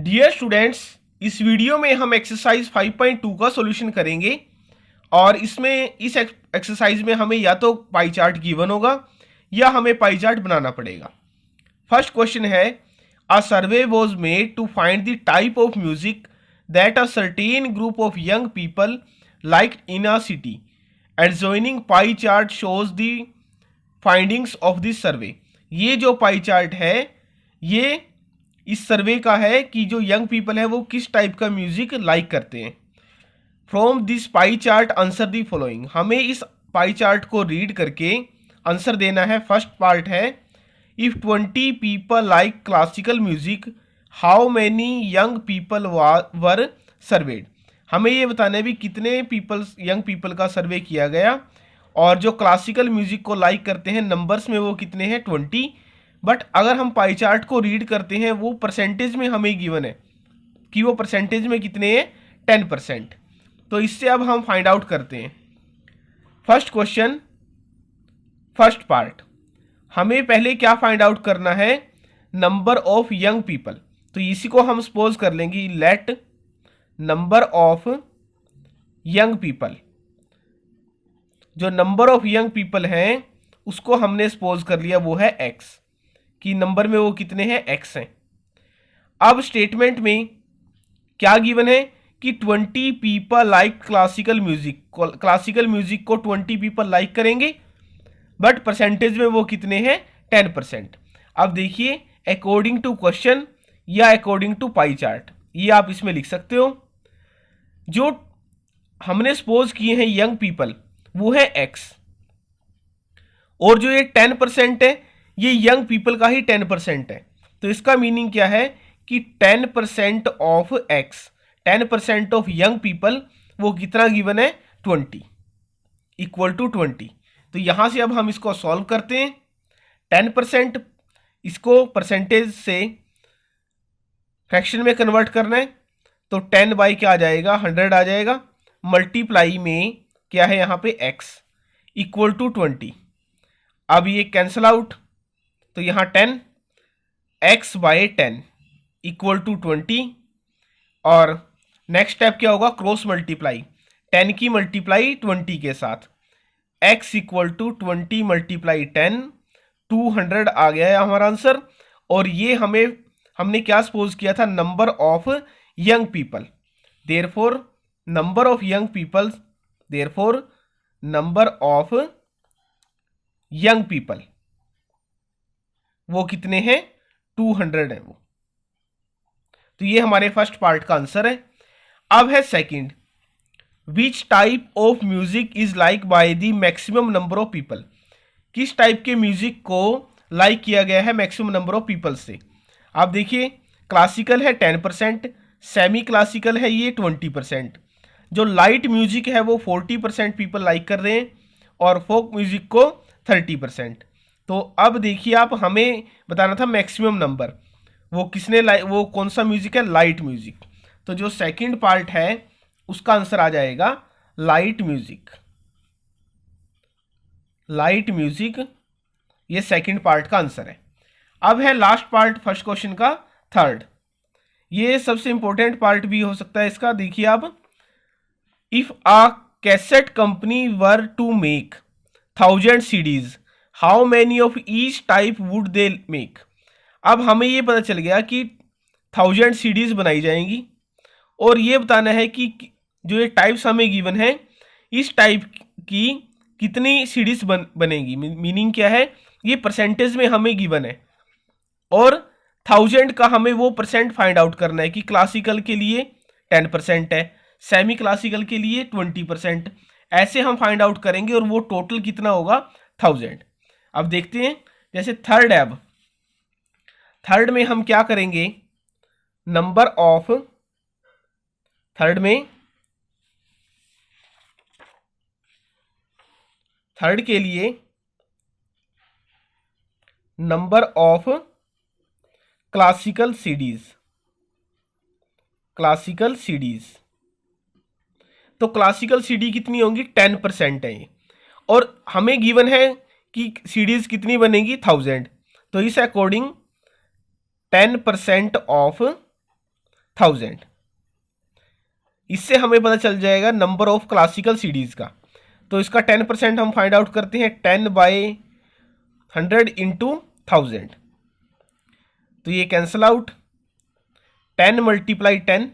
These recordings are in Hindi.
डियर स्टूडेंट्स, इस वीडियो में हम एक्सरसाइज 5.2 का सॉल्यूशन करेंगे और इसमें इस एक्सरसाइज में हमें या तो पाई चार्ट गिवन होगा या हमें पाई चार्ट बनाना पड़ेगा। फर्स्ट क्वेश्चन है, a survey was made to find the type of music that a certain group of young people like in a city. Adjoining pie chart shows the findings of this survey. ये जो पाई चार्ट है ये इस सर्वे का है कि जो यंग पीपल है वो किस टाइप का म्यूजिक लाइक करते हैं। From this pie chart answer the following. हमें इस पाई चार्ट को रीड करके आंसर देना है। फर्स्ट पार्ट है, if 20 people like classical music how many young people were served. हमें ये बताना है भी कितने यंग पीपल का सर्वे किया गया और जो क्लासिकल म्यूजिक को लाइक करते हैं नंबर्स में वो कितने हैं 20। बट अगर हम पाई चार्ट को रीड करते हैं वो परसेंटेज में हमें गिवन है कि वो परसेंटेज में कितने हैं 10%। तो इससे अब हम फाइंड आउट करते हैं। फर्स्ट क्वेश्चन, फर्स्ट पार्ट, हमें पहले क्या फाइंड आउट करना है, नंबर ऑफ यंग पीपल। तो इसी को हम सपोज कर लेंगे, let number of young people. जो नंबर ऑफ यंग पीपल हैं उसको हमने सपोज कर लिया वो है x, कि नंबर में वो कितने हैं x हैं। अब स्टेटमेंट में क्या गिवन है कि 20 people like classical music. Classical music को 20 पीपल लाइक करेंगे बट परसेंटेज में वो कितने हैं 10%। अब देखिए, अकॉर्डिंग टू क्वेश्चन या अकॉर्डिंग टू पाई चार्ट, ये आप इसमें लिख सकते हो। जो हमने सपोज किए हैं यंग पीपल वो है x, और जो ये 10% है ये यंग पीपल का ही 10% है। तो इसका मीनिंग क्या है कि 10% of x, 10% of young people वो कितना गिवन है 20, इक्वल टू 20। तो यहां से अब हम इसको सॉल्व करते हैं। 10% इसको परसेंटेज से फ्रैक्शन में कन्वर्ट करना है, तो 10 बाई क्या आ जाएगा 100 आ जाएगा, मल्टीप्लाई में क्या है यहाँ पे x इक्वल टू 20। अब ये कैंसल आउट, तो यहाँ 10 x बाई 10 इक्वल टू 20। और नेक्स्ट स्टेप क्या होगा, क्रॉस मल्टीप्लाई, 10 की मल्टीप्लाई 20 के साथ, x इक्वल टू 20 मल्टीप्लाई 10, 200 आ गया है हमारा आंसर। और ये हमने क्या सपोज किया था, number of young people. Therefore number of young people, therefore number of young people वो कितने हैं 200 है वो। तो ये हमारे फर्स्ट पार्ट का आंसर है। अब है second, which type of music is like by the maximum number of people. किस टाइप के म्यूजिक को लाइक किया गया है मैक्सिमम नंबर ऑफ पीपल से। आप देखिए, क्लासिकल है 10%, सेमी क्लासिकल है ये 20%, जो लाइट म्यूजिक है वो 40% पीपल लाइक कर रहे हैं और फोक म्यूजिक को 30%। तो अब देखिए, आप हमें बताना था मैक्सिमम नंबर, वो किसने वो कौन सा म्यूजिक है, लाइट म्यूजिक। तो जो सेकंड पार्ट है उसका आंसर आ जाएगा लाइट म्यूजिक। लाइट म्यूजिक ये सेकंड पार्ट का आंसर है। अब है लास्ट पार्ट फर्स्ट क्वेश्चन का, थर्ड। ये सबसे इंपॉर्टेंट पार्ट भी हो सकता है इसका। देखिए आप, if a cassette company were to make 1000 CDs how many of each type would they make. अब हमें ये पता चल गया कि 1000 CDs बनाई जाएंगी और ये बताना है कि जो ये टाइप्स हमें गिवन है इस टाइप की कितनी CDs बनेगी। मीनिंग क्या है, ये परसेंटेज में हमें गिवन है और 1000 का हमें वो परसेंट फाइंड आउट करना है कि क्लासिकल के लिए 10% है, सेमी क्लासिकल के लिए 20%। ऐसे हम फाइंड आउट करेंगे और वो टोटल कितना होगा 1000। अब देखते हैं, जैसे थर्ड है, अब थर्ड में हम क्या करेंगे, नंबर ऑफ, थर्ड में थर्ड के लिए number of classical CDs, classical CDs। तो क्लासिकल CD कितनी होंगी 10% है ये, और हमें गिवन है कि CDs कितनी बनेगी 1000। तो इस अकॉर्डिंग 10% ऑफ 1000। इससे हमें पता चल जाएगा नंबर ऑफ क्लासिकल सीडीज का। तो इसका 10% हम फाइंड आउट करते हैं, 10/100 इंटू 1000। तो ये कैंसल आउट, 10 × 10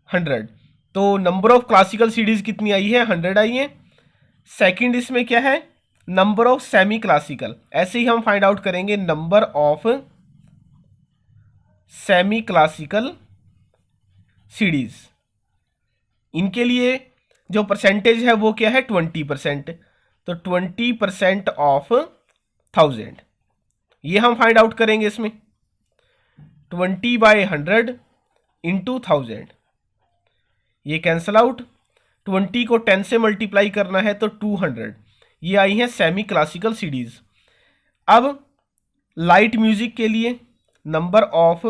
100। तो नंबर ऑफ क्लासिकल सीडीज कितनी आई है, 100 आई है। सेकंड इसमें क्या है, नंबर ऑफ सेमी क्लासिकल। ऐसे ही हम फाइंड आउट करेंगे number of semi classical CDs. इनके लिए जो परसेंटेज है वो क्या है, 20%। तो 20% ऑफ 1000 ये हम फाइंड आउट करेंगे इसमें। 20/100 इंटू 1000, ये कैंसल आउट। 20 को 10 से मल्टीप्लाई करना है तो 200। ये आई है सेमी क्लासिकल सीडीज। अब लाइट म्यूजिक के लिए number of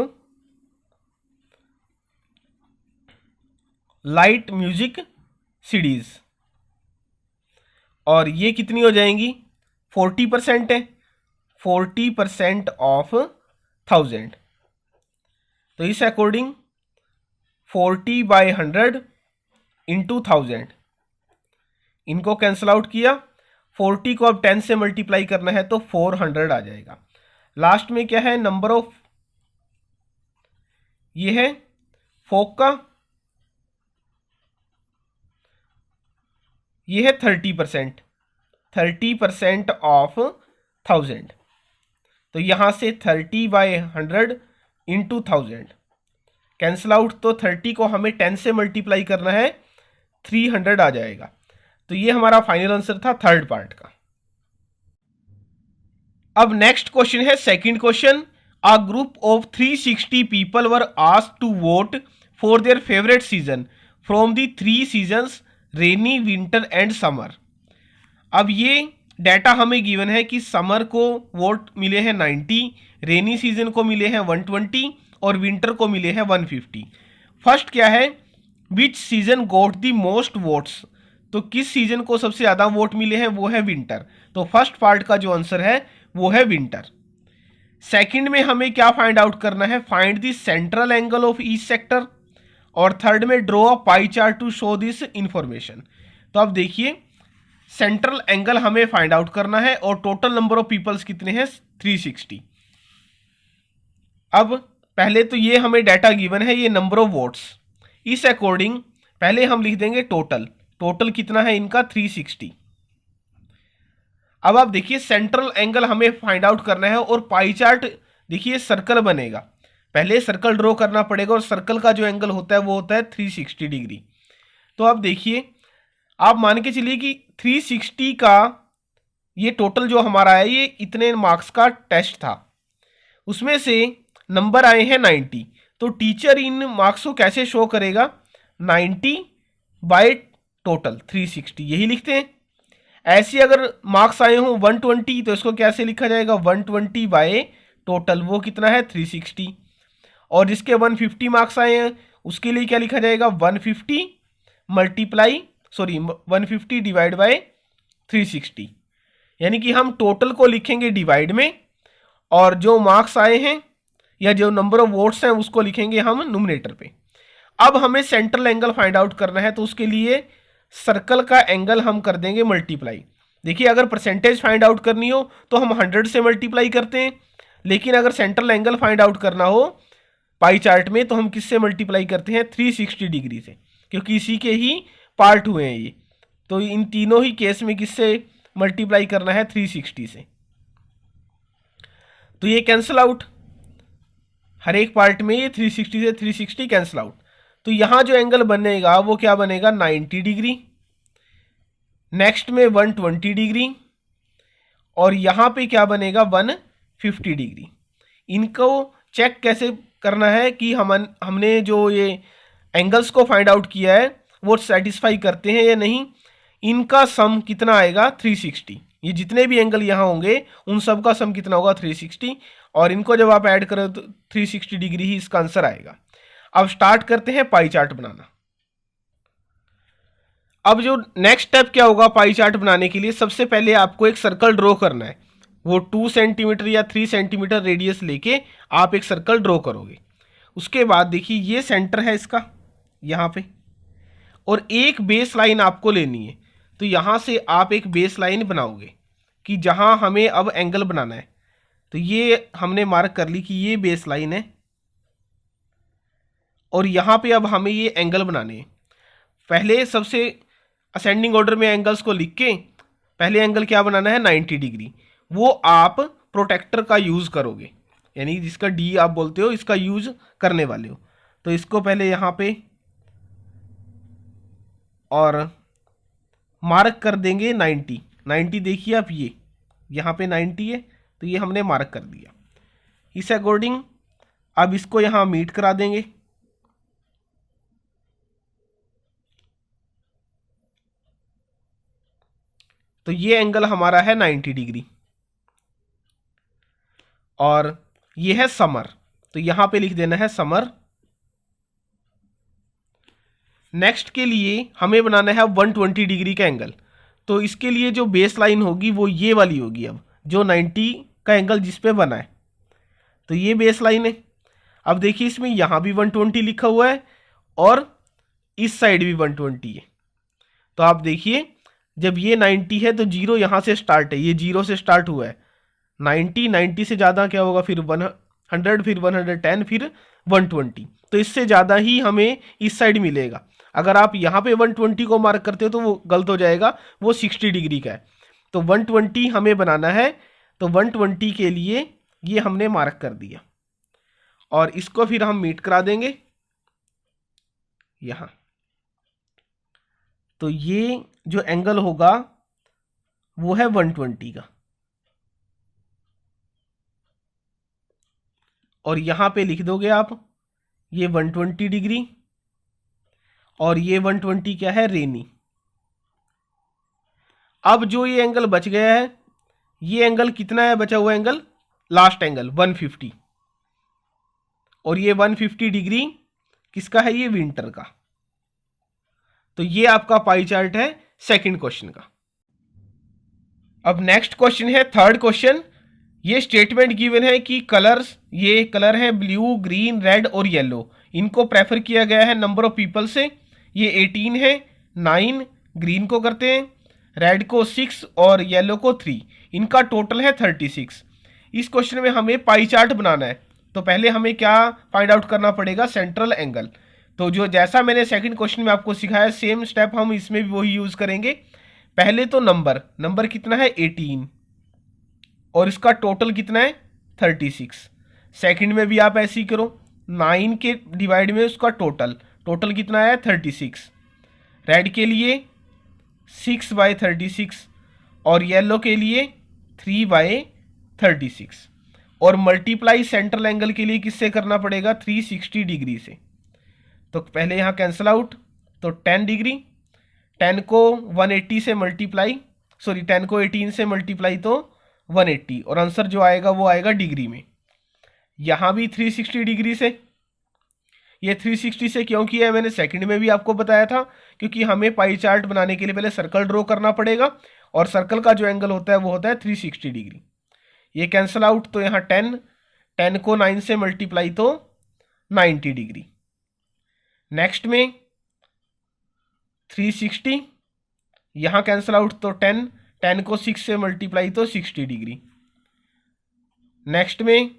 light music CDs, और ये कितनी हो जाएंगी, 40% है, 40% ऑफ 1000। तो इस अकॉर्डिंग 40/100 इंटू 1000, इनको कैंसल आउट किया। 40 को अब 10 से मल्टीप्लाई करना है तो 400 आ जाएगा। लास्ट में क्या है, नंबर ऑफ, ये है फोक का, ये है 30%, 30% ऑफ 1000। तो यहां से 30/100 इंटू 1000 कैंसल आउट। तो 30 को हमें 10 से मल्टीप्लाई करना है, 300 आ जाएगा। तो ये हमारा फाइनल आंसर था थर्ड पार्ट का। अब नेक्स्ट क्वेश्चन है second question. A group of 360 people were asked to vote for their favourite season from the 3 seasons rainy, winter and summer. अब ये डाटा हमें गिवन है कि समर को वोट मिले हैं 90, रेनी सीजन को मिले हैं 120 और विंटर को मिले हैं 150। फर्स्ट क्या है, विच season goat the most votes. तो किस सीजन को सबसे ज़्यादा वोट मिले हैं, वो है विंटर। तो फर्स्ट पार्ट का जो आंसर है वो है विंटर। सेकंड में हमें क्या फाइंड आउट करना है, find the central angle of each sector. और थर्ड में draw a pie chart to show this information. तो अब देखिए, सेंट्रल एंगल हमें फाइंड आउट करना है और टोटल नंबर ऑफ पीपल्स कितने हैं, 360। अब पहले तो ये हमें डाटा गिवन है, ये नंबर ऑफ वोट्स। इस अकॉर्डिंग पहले हम लिख देंगे टोटल। टोटल कितना है इनका, 360। अब आप देखिए, सेंट्रल एंगल हमें फाइंड आउट करना है और पाई चार्ट, देखिए सर्कल बनेगा, पहले सर्कल ड्रॉ करना पड़ेगा और सर्कल का जो एंगल होता है वो होता है 360 डिग्री। तो अब देखिए, आप मान के चलिए कि 360 का ये टोटल जो हमारा है, ये इतने मार्क्स का टेस्ट था, उसमें से नंबर आए हैं 90। तो टीचर इन मार्क्स को कैसे शो करेगा, 90 बाय टोटल 360, यही लिखते हैं। ऐसे अगर मार्क्स आए हों 120 तो इसको कैसे लिखा जाएगा, 120 बाय टोटल, वो कितना है 360। और जिसके 150 मार्क्स आए हैं उसके लिए क्या लिखा जाएगा, 150 डिवाइड बाय 360। यानी कि हम टोटल को लिखेंगे डिवाइड में और जो मार्क्स आए हैं या जो नंबर ऑफ वोट्स हैं उसको लिखेंगे हम न्यूमरेटर पे। अब हमें सेंट्रल एंगल फाइंड आउट करना है, तो उसके लिए सर्कल का एंगल हम कर देंगे मल्टीप्लाई। देखिए, अगर परसेंटेज फाइंड आउट करनी हो तो हम 100 से मल्टीप्लाई करते हैं, लेकिन अगर सेंट्रल एंगल फाइंड आउट करना हो पाई चार्ट में तो हम किससे मल्टीप्लाई करते हैं, 360 डिग्री से, क्योंकि इसी के ही पार्ट हुए हैं ये। तो इन तीनों ही केस में किससे मल्टीप्लाई करना है, 360 से। तो ये कैंसल आउट, हर एक पार्ट में ये 360 से 360 कैंसल आउट। तो यहां जो एंगल बनेगा वो क्या बनेगा, 90 डिग्री। नेक्स्ट में 120 डिग्री और यहां पे क्या बनेगा, 150 डिग्री। इनको चेक कैसे करना है कि हमने जो ये एंगल्स को फाइंड आउट किया है वो सेटिस्फाई करते हैं या नहीं। इनका सम कितना आएगा, 360। ये जितने भी एंगल यहाँ होंगे उन सब का सम कितना होगा, 360। और इनको जब आप ऐड करें तो 360 डिग्री ही इसका आंसर आएगा। अब स्टार्ट करते हैं पाई चार्ट बनाना। अब जो नेक्स्ट स्टेप क्या होगा पाई चार्ट बनाने के लिए, सबसे पहले आपको एक सर्कल ड्रॉ करना है। वो 2 सेंटीमीटर या 3 सेंटीमीटर रेडियस लेके आप एक सर्कल ड्रॉ करोगे। उसके बाद देखिए ये सेंटर है इसका यहाँ पे, और एक बेस लाइन आपको लेनी है। तो यहाँ से आप एक बेस लाइन बनाओगे कि जहाँ हमें अब एंगल बनाना है। तो ये हमने मार्क कर ली कि ये बेस लाइन है, और यहाँ पे अब हमें ये एंगल बनाने हैं। पहले सबसे असेंडिंग ऑर्डर में एंगल्स को लिख के पहले एंगल क्या बनाना है 90 डिग्री, वो आप प्रोटेक्टर का यूज़ करोगे, यानी जिसका डी आप बोलते हो इसका यूज करने वाले हो। तो इसको पहले यहाँ पे और मार्क कर देंगे 90। देखिए आप ये यहाँ पे 90 है, तो ये हमने मार्क कर दिया। इस अकॉर्डिंग अब इसको यहाँ मीट करा देंगे। तो ये एंगल हमारा है 90 डिग्री, और ये है समर, तो यहां पे लिख देना है समर। नेक्स्ट के लिए हमें बनाना है 120 डिग्री का एंगल। तो इसके लिए जो बेस लाइन होगी वो ये वाली होगी, अब जो 90 का एंगल जिस पे बना है, तो ये बेस लाइन है। अब देखिए इसमें यहां भी 120 लिखा हुआ है और इस साइड भी 120 है। तो आप देखिए जब ये 90 है तो जीरो यहां से स्टार्ट है, ये जीरो से स्टार्ट हुआ है। 90 से ज़्यादा क्या होगा, फिर 100, फिर 110, फिर 120। तो इससे ज़्यादा ही हमें इस साइड मिलेगा। अगर आप यहाँ पे 120 को मार्क करते हो तो वो गलत हो जाएगा, वो 60 डिग्री का है। तो 120 हमें बनाना है, तो 120 के लिए ये हमने मार्क कर दिया, और इसको फिर हम मीट करा देंगे यहाँ। तो ये जो एंगल होगा वो है 120 का, और यहाँ पे लिख दोगे आप ये 120 डिग्री, और ये 120 क्या है रेनी। अब जो ये एंगल बच गया है, ये एंगल कितना है बचा हुआ एंगल, लास्ट एंगल 150, और ये 150 डिग्री किसका है, ये विंटर का। तो ये आपका पाई चार्ट है सेकंड क्वेश्चन का। अब नेक्स्ट क्वेश्चन है थर्ड क्वेश्चन। ये स्टेटमेंट गिवन है कि कलर्स, ये कलर है ब्लू, ग्रीन, रेड और येलो, इनको प्रेफर किया गया है नंबर ऑफ पीपल से। ये 18 है, 9 ग्रीन को करते हैं, रेड को 6 और येलो को 3, इनका टोटल है 36। इस क्वेश्चन में हमें पाई चार्ट बनाना है। तो पहले हमें क्या फाइंड आउट करना पड़ेगा, सेंट्रल एंगल। तो जो जैसा मैंने सेकंड क्वेश्चन में आपको सिखाया सेम स्टेप हम इसमें भी वही यूज करेंगे। पहले तो नंबर कितना है 18, और इसका टोटल कितना है 36। सेकंड में भी आप ऐसे ही करो, 9 के डिवाइड में उसका टोटल कितना है 36। रेड के लिए 6/36 और येलो के लिए 3/36, और मल्टीप्लाई सेंट्रल एंगल के लिए किससे करना पड़ेगा, 360 डिग्री से। तो पहले यहाँ कैंसिल आउट, तो 10 डिग्री, 10 को 180 से मल्टीप्लाई, 10 को 18 से मल्टीप्लाई तो 180, और आंसर जो आएगा वो आएगा डिग्री में। यहाँ भी 360 डिग्री से। ये 360 से क्यों किया है मैंने सेकंड में भी आपको बताया था, क्योंकि हमें पाई चार्ट बनाने के लिए पहले सर्कल ड्रॉ करना पड़ेगा, और सर्कल का जो एंगल होता है वो होता है 360 डिग्री। ये कैंसिल आउट, तो यहाँ 10 को 9 से मल्टीप्लाई तो 90 डिग्री। नेक्स्ट में 360, यहाँ कैंसिल आउट, तो 10 को 6 से मल्टीप्लाई तो 60 डिग्री। नेक्स्ट में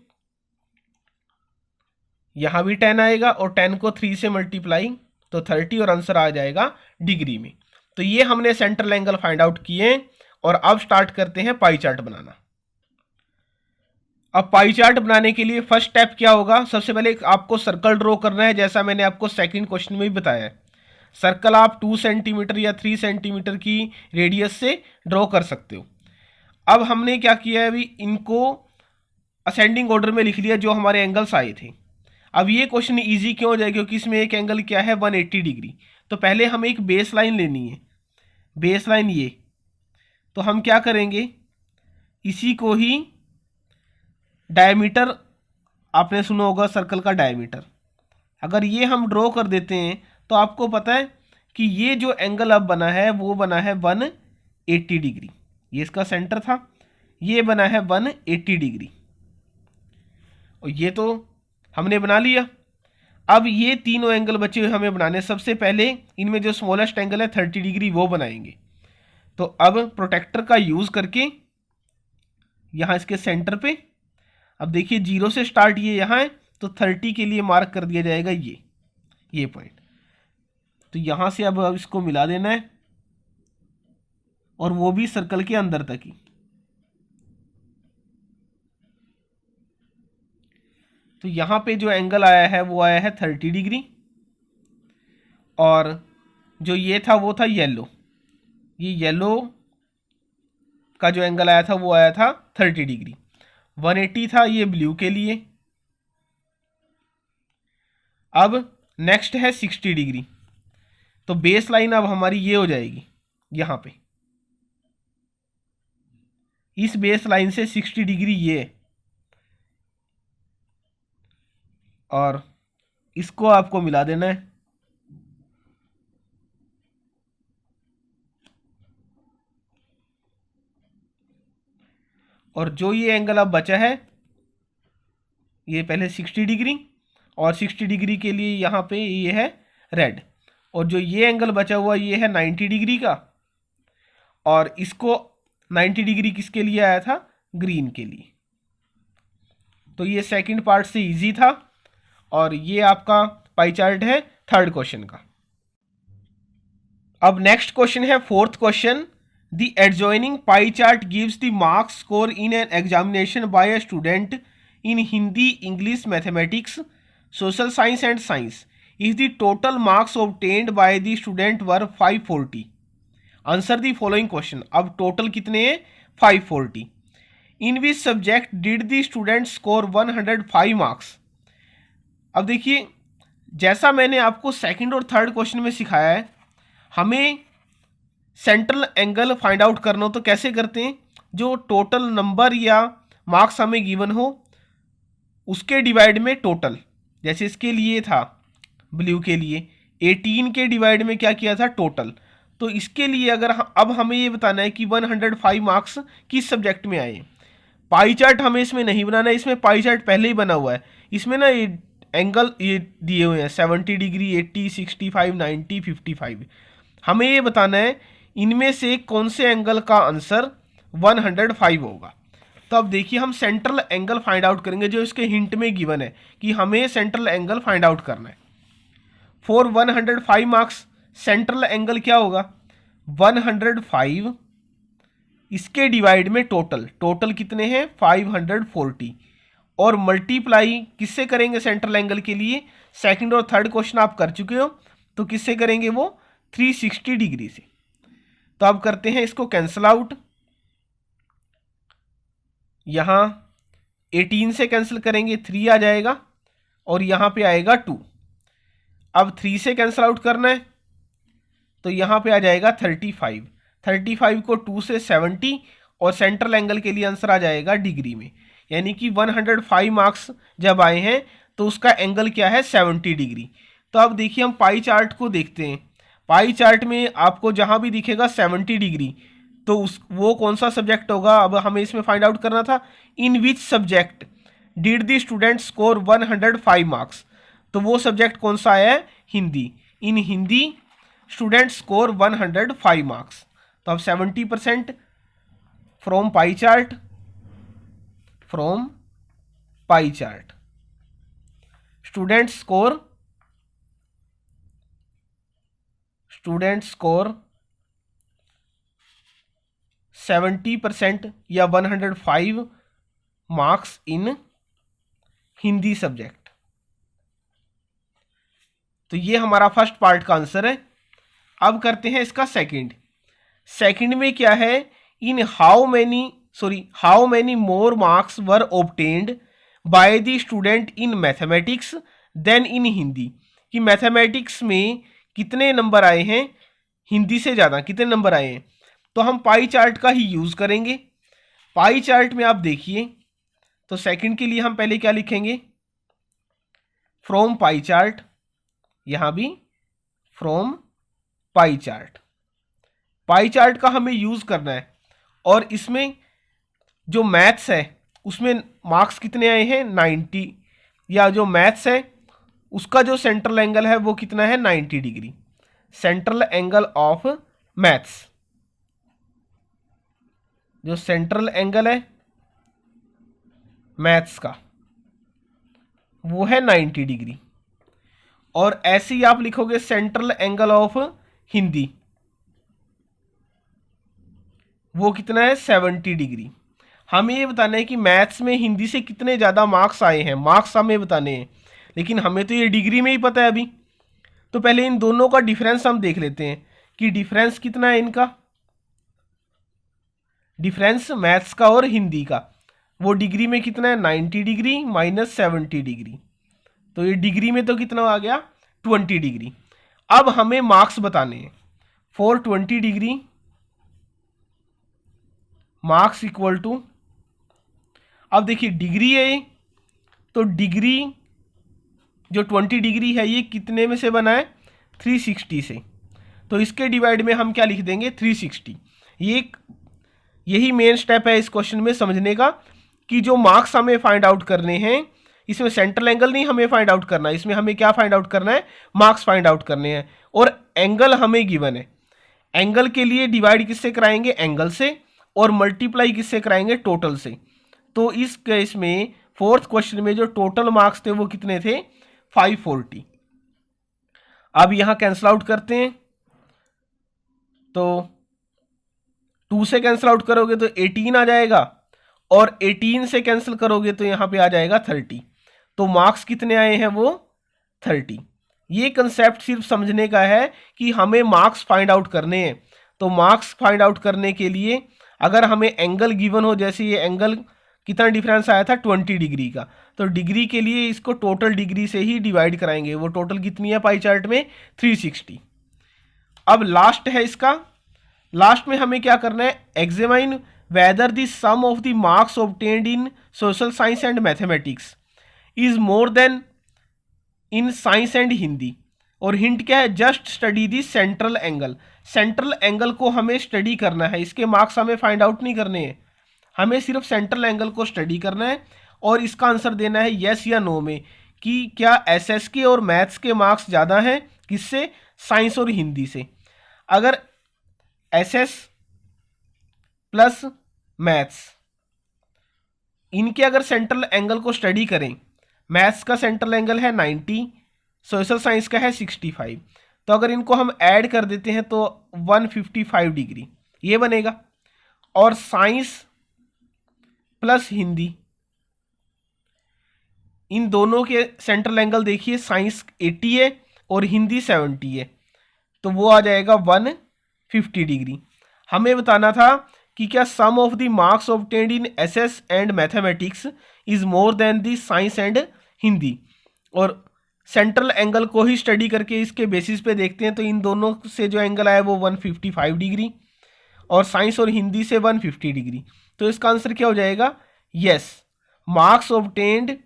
यहाँ भी 10 आएगा, और 10 को 3 से मल्टीप्लाई तो 30, और आंसर आ जाएगा डिग्री में। तो ये हमने सेंट्रल एंगल फाइंड आउट किए, और अब स्टार्ट करते हैं पाई चार्ट बनाना। अब पाई चार्ट बनाने के लिए फर्स्ट स्टेप क्या होगा, सबसे पहले आपको सर्कल ड्रॉ करना है, जैसा मैंने आपको सेकंड क्वेश्चन में भी बताया है। सर्कल आप 2 सेंटीमीटर या 3 सेंटीमीटर की रेडियस से ड्रॉ कर सकते हो। अब हमने क्या किया है, अभी इनको असेंडिंग ऑर्डर में लिख लिया जो हमारे एंगल्स आए थे। अब ये क्वेश्चन इजी क्यों हो जाएगा, क्योंकि इसमें एक एंगल क्या है 180 डिग्री। तो पहले हमें एक बेस लाइन लेनी है, बेस लाइन ये। तो हम क्या करेंगे, इसी को ही डायमीटर, आपने सुना होगा सर्कल का डायमीटर, अगर ये हम ड्रॉ कर देते हैं तो आपको पता है कि ये जो एंगल अब बना है वो बना है 180 डिग्री। ये इसका सेंटर था, ये बना है 180 डिग्री, और ये तो हमने बना लिया। अब ये तीनों एंगल बचे हुए हमें बनाने। सबसे पहले इनमें जो स्मॉलेस्ट एंगल है 30 डिग्री वो बनाएंगे। तो अब प्रोटेक्टर का यूज करके यहाँ इसके सेंटर पे, अब देखिए 0 से स्टार्ट ये यहाँ है, तो 30 के लिए मार्क कर दिया जाएगा ये पॉइंट। तो यहाँ से अब इसको मिला देना है, और वो भी सर्कल के अंदर तक ही। तो यहाँ पे जो एंगल आया है वो आया है 30 डिग्री, और जो ये था वो था येलो। ये येलो का जो एंगल आया था वो आया था 30 डिग्री। 180 था ये ब्लू के लिए। अब नेक्स्ट है 60 डिग्री। तो बेस लाइन अब हमारी ये हो जाएगी यहाँ पे, इस बेस लाइन से 60 डिग्री ये, और इसको आपको मिला देना है। और जो ये एंगल अब बचा है, ये पहले 60 डिग्री, और 60 डिग्री के लिए यहाँ पे ये है रेड, और जो ये एंगल बचा हुआ ये है 90 डिग्री का, और इसको 90 डिग्री किसके लिए आया था, ग्रीन के लिए। तो ये सेकंड पार्ट से इजी था, और ये आपका पाई चार्ट है थर्ड क्वेश्चन का। अब नेक्स्ट क्वेश्चन है fourth question. The adjoining pie chart gives the marks score in an examination by a student in Hindi, English, mathematics, social science and science if the total marks obtained by the student were 540। Answer the following question. अब टोटल कितने हैं, 540। In which subject did the student score 105 marks. अब देखिए, जैसा मैंने आपको सेकंड और थर्ड क्वेश्चन में सिखाया है, हमें सेंट्रल एंगल फाइंड आउट करना हो तो कैसे करते हैं, जो टोटल नंबर या मार्क्स हमें गिवन हो उसके डिवाइड में टोटल। जैसे इसके लिए था ब्लू के लिए 18 के डिवाइड में क्या किया था, टोटल। तो इसके लिए अगर अब हमें ये बताना है कि 105 मार्क्स किस सब्जेक्ट में आए। पाई चार्ट हमें इसमें नहीं बनाना है, इसमें पाई चार्ट पहले ही बना हुआ है। इसमें ना ये एंगल ये दिए हुए हैं 70 डिग्री, 80, 65, 90, 55। हमें ये बताना है इनमें से कौन से एंगल का आंसर 105 होगा। तो अब देखिए, हम सेंट्रल एंगल फाइंड आउट करेंगे, जो इसके हिंट में गिवन है कि हमें सेंट्रल एंगल फाइंड आउट करना है। फॉर 105 मार्क्स सेंट्रल एंगल क्या होगा, 105 इसके डिवाइड में टोटल कितने हैं, 540, और मल्टीप्लाई किससे करेंगे सेंट्रल एंगल के लिए, सेकंड और थर्ड क्वेश्चन आप कर चुके हो, तो किससे करेंगे वो 360 डिग्री से। तो अब करते हैं इसको कैंसिल आउट। यहां 18 से कैंसिल करेंगे 3 आ जाएगा, और यहां पे आएगा 2। अब 3 से कैंसिल आउट करना है तो यहां पे आ जाएगा 35 को 2 से 70, और सेंट्रल एंगल के लिए आंसर आ जाएगा डिग्री में। यानी कि 105 मार्क्स जब आए हैं तो उसका एंगल क्या है, 70 डिग्री। तो अब देखिए, हम पाई चार्ट को देखते हैं। पाई चार्ट में आपको जहां भी दिखेगा 70 डिग्री, तो वो कौन सा सब्जेक्ट होगा। अब हमें इसमें फाइंड आउट करना था in which subject did the student score 105 marks. तो वो सब्जेक्ट कौन सा है, Hindi. In Hindi student score 105 marks. तो अब 70% from pie chart, student score 70% या 105 मार्क्स इन हिंदी सब्जेक्ट। तो ये हमारा फर्स्ट पार्ट का आंसर है। अब करते हैं इसका सेकंड में क्या है, in how many more marks were obtained by the student in mathematics than in Hindi. कि मैथमेटिक्स में कितने नंबर आए हैं, हिंदी से ज़्यादा कितने नंबर आए हैं। तो हम पाई चार्ट का ही यूज़ करेंगे। पाई चार्ट में आप देखिए, तो सेकंड के लिए हम पहले क्या लिखेंगे, फ्रॉम पाई चार्ट, यहां भी from pie chart. Pie chart का हमें यूज़ करना है, और इसमें जो मैथ्स है उसमें मार्क्स कितने आए हैं, 90, या जो मैथ्स है उसका जो सेंट्रल एंगल है वो कितना है 90 degree. Central angle of maths, जो सेंट्रल एंगल है मैथ्स का वो है 90 डिग्री। और ऐसे ही आप लिखोगे सेंट्रल एंगल ऑफ हिंदी, वो कितना है 70 डिग्री। हमें ये बताना है कि मैथ्स में हिंदी से कितने ज़्यादा मार्क्स आए हैं, मार्क्स हमें बताने हैं, लेकिन हमें तो ये डिग्री में ही पता है अभी। तो पहले इन दोनों का डिफरेंस हम देख लेते हैं कि डिफरेंस कितना है इनका। डिफरेंस मैथ्स का और हिंदी का वो डिग्री में कितना है 90 डिग्री माइनस 70 डिग्री। तो ये डिग्री में तो कितना आ गया 20 डिग्री। अब हमें मार्क्स बताने हैं for 20 degree. Marks equal to, अब देखिए डिग्री है तो डिग्री जो 20 डिग्री है ये कितने में से बना है 360 से। तो इसके डिवाइड में हम क्या लिख देंगे 360। यही मेन स्टेप है इस क्वेश्चन में समझने का कि जो मार्क्स हमें फाइंड आउट करने हैं, इसमें सेंट्रल एंगल नहीं हमें फाइंड आउट करना है, इसमें हमें क्या फाइंड आउट करना है मार्क्स फाइंड आउट करने हैं। और एंगल हमें गिवन है, एंगल के लिए डिवाइड किससे कराएंगे एंगल से, और मल्टीप्लाई किससे कराएंगे टोटल से। तो इस केस में फोर्थ क्वेश्चन में जो टोटल मार्क्स थे वो कितने थे 540। अब यहां कैंसल आउट करते हैं, तो 2 से कैंसिल आउट करोगे तो 18 आ जाएगा, और 18 से कैंसिल करोगे तो यहां पे आ जाएगा 30। तो मार्क्स कितने आए हैं वो 30। ये कंसेप्ट सिर्फ समझने का है कि हमें मार्क्स फाइंड आउट करने हैं। तो मार्क्स फाइंड आउट करने के लिए अगर हमें एंगल गिवन हो, जैसे ये एंगल कितना डिफरेंस आया था 20 डिग्री का, तो डिग्री के लिए इसको टोटल डिग्री से ही डिवाइड कराएंगे। वो टोटल कितनी है पाई चार्ट में 360। अब लास्ट है इसका, लास्ट में हमें क्या करना है examine whether the sum of the marks obtained in social science and mathematics is more than in science and Hindi. और हिंट क्या है just study the central angle. Central angle को हमें स्टडी करना है, इसके मार्क्स हमें फाइंड आउट नहीं करने हैं, हमें सिर्फ सेंट्रल एंगल को स्टडी करना है। और इसका आंसर देना है यस या नो में कि क्या एसएस के और मैथ्स के मार्क्स ज़्यादा हैं किससे साइंस और हिंदी से। अगर एसएस प्लस मैथ्स इनके अगर सेंट्रल एंगल को स्टडी करें, मैथ्स का सेंट्रल एंगल है 90, सोशल साइंस का है 65, तो अगर इनको हम ऐड कर देते हैं तो 155 डिग्री ये बनेगा। और साइंस प्लस हिंदी इन दोनों के सेंट्रल एंगल देखिए, साइंस 80 है और हिंदी 70 है, तो वो आ जाएगा 150 डिग्री। हमें बताना था कि क्या sum of the marks obtained in SS and mathematics is more than the science and Hindi. और सेंट्रल एंगल को ही स्टडी करके इसके बेसिस पे देखते हैं, तो इन दोनों से जो एंगल आया वो 155 डिग्री और साइंस और हिंदी से 150 डिग्री। तो इसका आंसर क्या हो जाएगा yes, marks obtained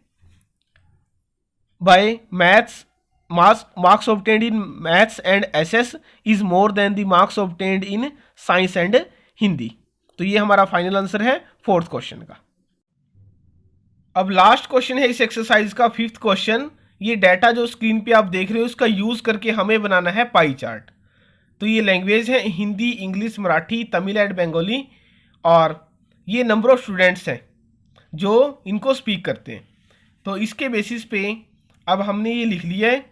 bye maths, marks obtained in maths and SS is more than the marks obtained in science and Hindi. तो ये हमारा फाइनल आंसर है फोर्थ क्वेश्चन का। अब लास्ट क्वेश्चन है इस एक्सरसाइज का, फिफ्थ क्वेश्चन। ये डाटा जो स्क्रीन पे आप देख रहे हो इसका यूज करके हमें बनाना है पाई चार्ट। तो ये लैंग्वेज है हिंदी, इंग्लिश, मराठी, तमिल एंड बंगाली, और ये नंबर ऑफ स्टूडेंट्स हैं जो इनको स्पीक करते हैं। तो इसके बेसिस पे अब हमने ये लिख लिया है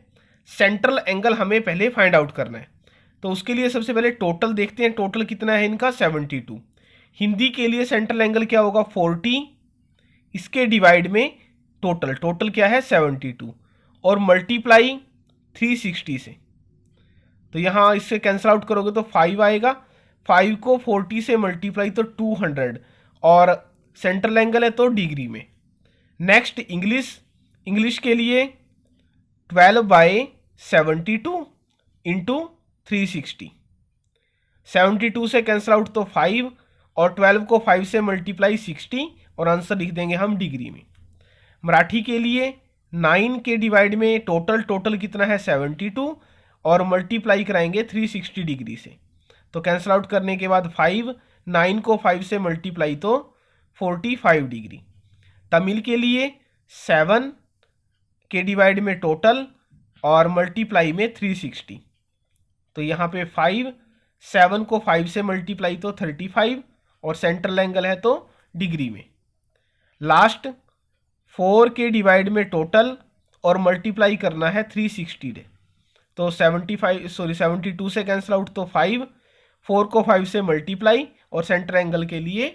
सेंट्रल एंगल हमें पहले फाइंड आउट करना है। तो उसके लिए सबसे पहले टोटल देखते हैं, टोटल कितना है इनका 72। हिंदी के लिए सेंट्रल एंगल क्या होगा 40, इसके डिवाइड में टोटल क्या है 72, और मल्टीप्लाई 360 से। तो यहाँ इससे कैंसिल आउट करोगे तो 5 आएगा, 5 को 40 से मल्टीप्लाई तो 200, और सेंट्रल एंगल है तो डिग्री में। नेक्स्ट इंग्लिश के लिए 12/72 इंटू 360, 72 से कैंसिल आउट तो 5, और 12 को 5 से मल्टीप्लाई 60, और आंसर लिख देंगे हम डिग्री में। मराठी के लिए 9 के डिवाइड में टोटल कितना है 72, और मल्टीप्लाई कराएंगे 360 डिग्री से। तो कैंसिल आउट करने के बाद 5, 9 को 5 से मल्टीप्लाई तो 45 डिग्री। तमिल के लिए 7 के डिवाइड में टोटल, और मल्टीप्लाई में 360। तो यहाँ पे 5, 7 को 5 से मल्टीप्लाई तो 35, और सेंट्रल एंगल है तो डिग्री में। लास्ट 4 के डिवाइड में टोटल और मल्टीप्लाई करना है 360 डे। तो 72 से कैंसिल आउट तो 5, 4 को 5 से मल्टीप्लाई और सेंटर एंगल के लिए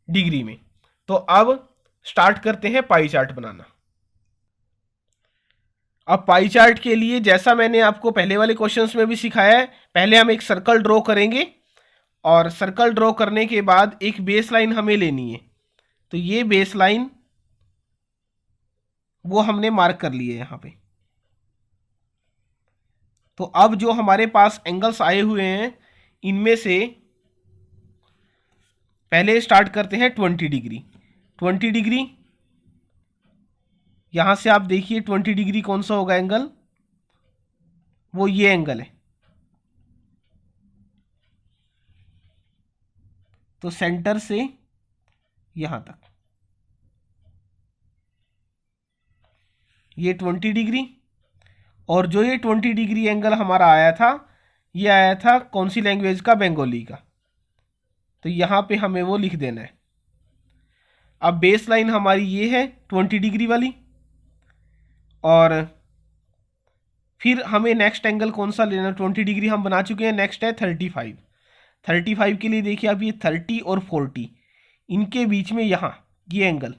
डिग्री में। तो अब स्टार्ट करते हैं पाई चार्ट बनाना। अब पाई चार्ट के लिए जैसा मैंने आपको पहले वाले क्वेश्चंस में भी सिखाया है, पहले हम एक सर्कल ड्रॉ करेंगे और सर्कल ड्रॉ करने के बाद एक बेस लाइन हमें लेनी है। तो ये बेस लाइन वो हमने मार्क कर ली है यहाँ पे। तो अब जो हमारे पास एंगल्स आए हुए हैं इनमें से पहले स्टार्ट करते हैं 20 डिग्री। 20 डिग्री यहां से आप देखिए 20 डिग्री कौन सा होगा एंगल, वो ये एंगल है। तो सेंटर से यहां तक ये 20 डिग्री, और जो ये 20 डिग्री एंगल हमारा आया था ये आया था कौन सी लैंग्वेज का, बंगाली का। तो यहां पे हमें वो लिख देना है। अब बेस लाइन हमारी ये है 20 डिग्री वाली, और फिर हमें नेक्स्ट एंगल कौन सा लेना, 20 डिग्री हम बना चुके हैं, नेक्स्ट है 35। 35 के लिए देखिए अब ये 30 और 40 इनके बीच में यहाँ ये एंगल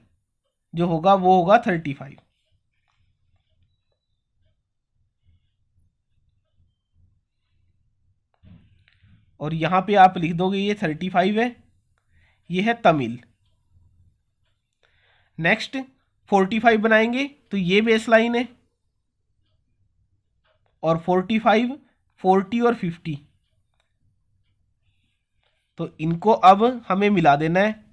जो होगा वो होगा 35। और यहाँ पे आप लिख दोगे ये 35 है, ये है तमिल। नेक्स्ट 45 बनाएंगे तो ये बेस लाइन है, और 45, 40 और 50, तो इनको अब हमें मिला देना है।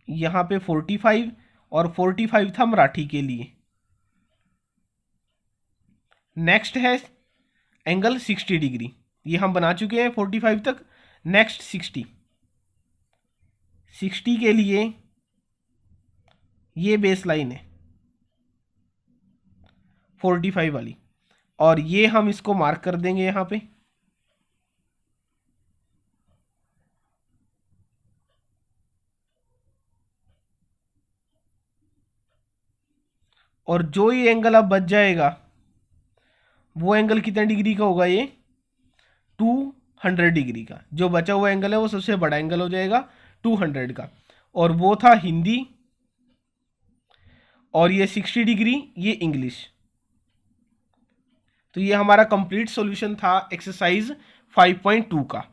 यहां पे 45 और 45 था मराठी के लिए। नेक्स्ट है एंगल 60 डिग्री, ये हम बना चुके हैं 45 तक। नेक्स्ट 60 के लिए ये बेस लाइन है 45 वाली, और ये हम इसको मार्क कर देंगे यहां पे। और जो ये एंगल अब बच जाएगा वो एंगल कितने डिग्री का होगा, ये 200 डिग्री का। जो बचा हुआ एंगल है वो सबसे बड़ा एंगल हो जाएगा 200 का, और वो था हिंदी, और ये 60 डिग्री ये इंग्लिश। तो ये हमारा कंप्लीट सॉल्यूशन था एक्सरसाइज 5.2 का।